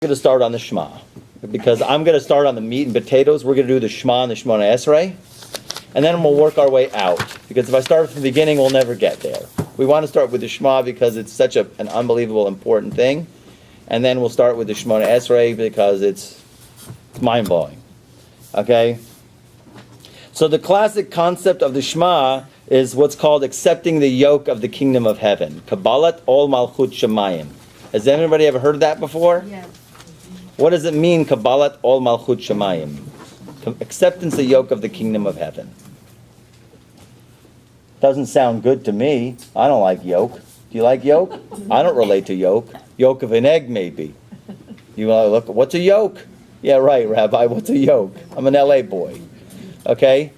going to start on the Shema, because I'm going to start on the meat and potatoes. We're going to do the Shema and the Shemona Esrei, and then we'll work our way out, because if I start from the beginning, we'll never get there. We want to start with the Shema because it's such an unbelievable important thing, and then we'll start with the Shemona Esrei because it's mind-blowing. Okay? So the classic concept of the Shema is what's called accepting the yoke of the kingdom of heaven. Kabbalat ol malchut shemayim. Has anybody ever heard of that before? Yeah. What does it mean, Kabbalat ol malchut shemayim? Acceptance the yoke of the kingdom of heaven. Doesn't sound good to me. I don't like yoke. Do you like yoke? I don't relate to yoke. Yolk of an egg, maybe. You want to look, what's a yoke? Yeah, right, Rabbi, what's a yoke? I'm an LA boy. Okay?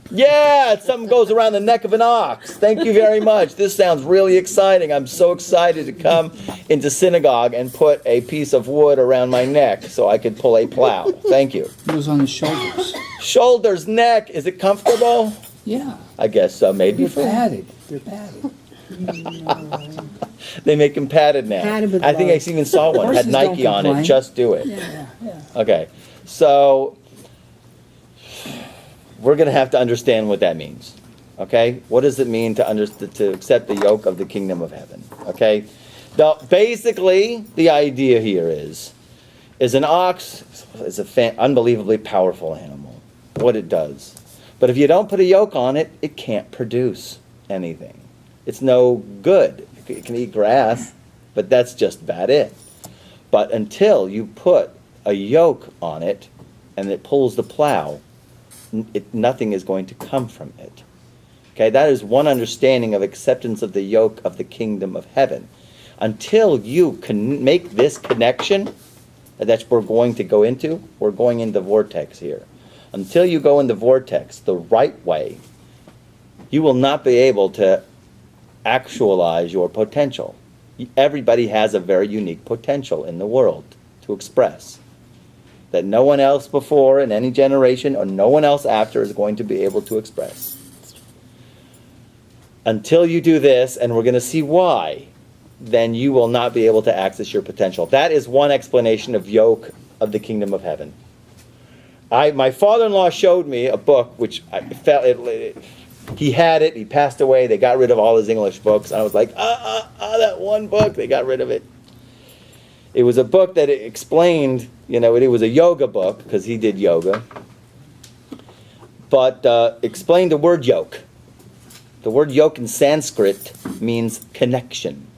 Yeah, something goes around the neck of an ox. Thank you very much. This sounds really exciting. I'm so excited to come into synagogue and put a piece of wood around my neck so I could pull a plow. Thank you. It was on the shoulders. Shoulders, neck. Is it comfortable? Yeah. I guess so. Maybe. They're padded. They're padded. They make them padded now. Padded with I think love. I even saw one. Had Horses Nike don't on it. complain. Just do it. Yeah. Okay. So we're going to have to understand what that means. Okay? What does it mean to accept the yoke of the kingdom of heaven? Okay? Now, basically, the idea here is an ox is an unbelievably powerful animal, what it does. But if you don't put a yoke on it, it can't produce anything. It's no good. It can eat grass, but that's just about it. But until you put a yoke on it and it pulls the plow, nothing is going to come from it. Okay, that is one understanding of acceptance of the yoke of the kingdom of heaven. Until you can make this connection, that we're going to go into, we're going into vortex here. Until you go in the vortex the right way, you will not be able to actualize your potential. Everybody has a very unique potential in the world to express that no one else before in any generation or no one else after is going to be able to express. Until you do this, and we're going to see why, then you will not be able to access your potential. That is one explanation of yoke of the kingdom of heaven. My father-in-law showed me a book which I felt he had it, he passed away, they got rid of all his English books, and I was like, that one book, they got rid of it. It was a book that explained, it was a yoga book, because he did yoga, but explained the word yoke. The word yoke in Sanskrit means connection.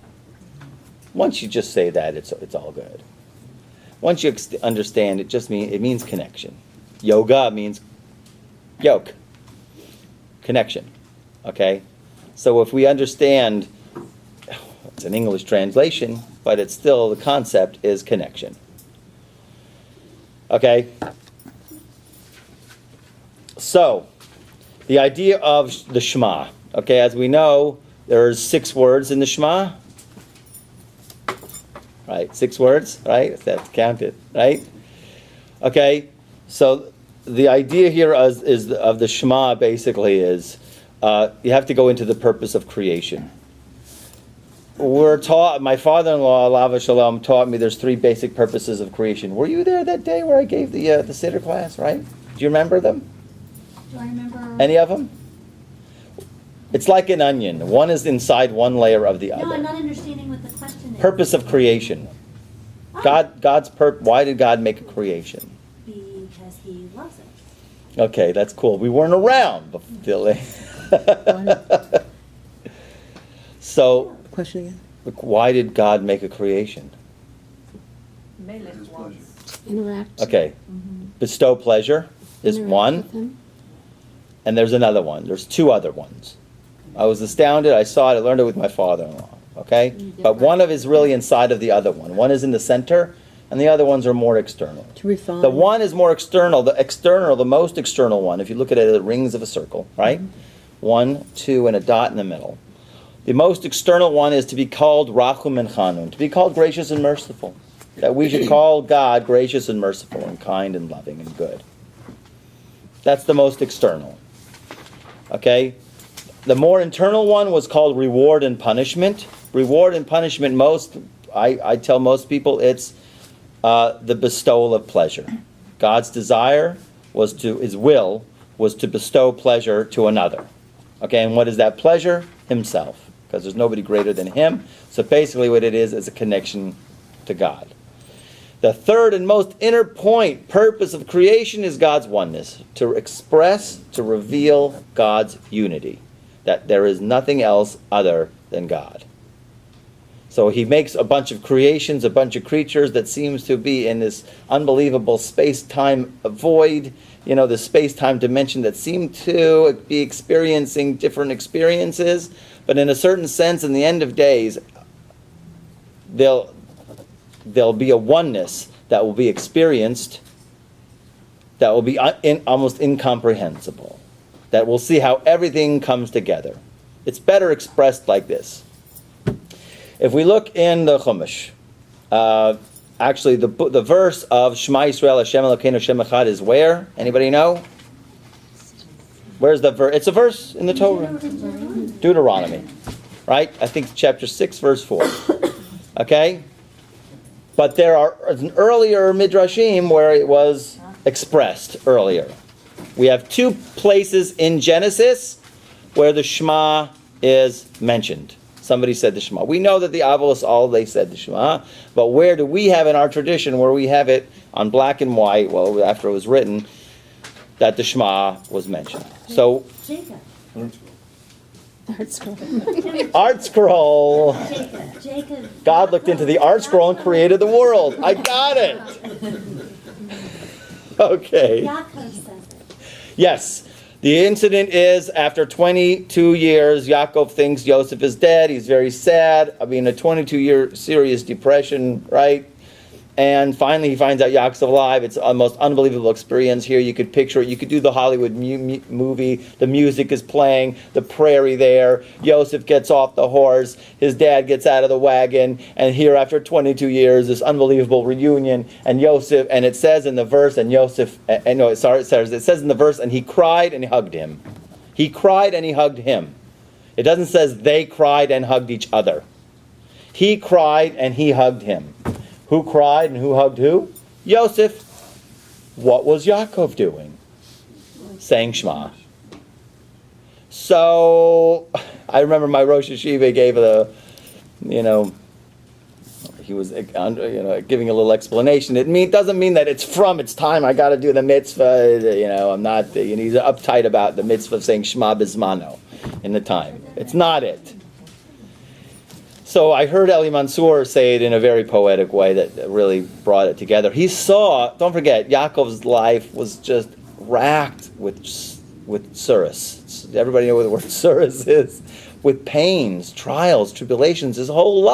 Once you just say that, it's all good. Once you understand, it means connection. Yoga means yoke. Connection. Okay? So if we understand, it's an English translation, but it's still, the concept is connection. Okay? So, the idea of the Shema. Okay, as we know, there's 6 words in the Shema. Right, 6 words, right? That's counted, right? Okay, so the idea here of the Shema basically is you have to go into the purpose of creation. We're taught, my father-in-law, Alav Shalom, taught me there's 3 basic purposes of creation. Were you there that day where I gave the Siddur class, right? Do you remember them? Do I remember? Any of them? It's like an onion. One is inside one layer of the other. No, I'm not understanding what the question is. Purpose of creation. Oh. Why did God make a creation? Because He loves us. Okay, that's cool. We weren't around before. So, Question again? why did God make a creation? Interact. Okay, bestow pleasure is Interact one, with him. and there's another one. There's 2 other ones. I was astounded. I saw it. I learned it with my father-in-law. Okay, but one of is really inside of the other one. One is in the center, and the other ones are more external. To refine. The one is more external. The most external one, if you look at it, the rings of a circle, right? 1, 2, and a dot in the middle. The most external one is to be called Rachum and Chanun, to be called gracious and merciful. That we should call God gracious and merciful and kind and loving and good. That's the most external. Okay? The more internal one was called reward and punishment. Reward and punishment, I tell most people it's the bestowal of pleasure. God's desire his will was to bestow pleasure to another. Okay, and what is that pleasure? Himself, because there's nobody greater than him. So basically what it is a connection to God. The third and most inner purpose of creation is God's oneness, to express, to reveal God's unity, that there is nothing else other than God. So he makes a bunch of creations, a bunch of creatures that seems to be in this unbelievable space-time void, the space-time dimension that seem to be experiencing different experiences, but in a certain sense, in the end of days, there'll be a oneness that will be experienced that will be almost incomprehensible, that we'll see how everything comes together. It's better expressed like this. If we look in the Chumash, actually the verse of Shema Yisrael Hashem Elokeinu Hashem Echad is where? Anybody know? Where's the verse? It's a verse in the Torah. Deuteronomy. Right? I think it's chapter 6, verse 4. Okay? But there are an earlier Midrashim where it was expressed earlier. We have two places in Genesis where the Shema is mentioned. Somebody said the Shema. We know that the Avos, all they said the Shema, but where do we have in our tradition where we have it on black and white, well, after it was written, that the Shema was mentioned? So, Jacob. Art scroll. Jacob. God looked into the art scroll and created the world. I got it. Okay. Yaakov says it. Yes. The incident is after 22 years, Yaakov thinks Yosef is dead. He's very sad. A 22-year serious depression, right? And finally he finds out Yaakov's alive. It's a most unbelievable experience here. You could picture it. You could do the Hollywood movie. The music is playing. The prairie there. Yosef gets off the horse. His dad gets out of the wagon. And here after 22 years, this unbelievable reunion. And Yosef, and it says in the verse, it says in the verse, and he cried and he hugged him. He cried and he hugged him. It doesn't say they cried and hugged each other. He cried and he hugged him. Who cried and who hugged who? Yosef. What was Yaakov doing? Saying Shema. So, I remember my Rosh Hashiva gave he was giving a little explanation. It doesn't mean that it's time I got to do the mitzvah. I'm not, he's uptight about the mitzvah of saying Shema Bizmano in the time. It's not it. So I heard Eli Mansour say it in a very poetic way that really brought it together. He saw, don't forget, Yaakov's life was just racked with tsuris. Everybody know what the word tsuris is? With pains, trials, tribulations, his whole life.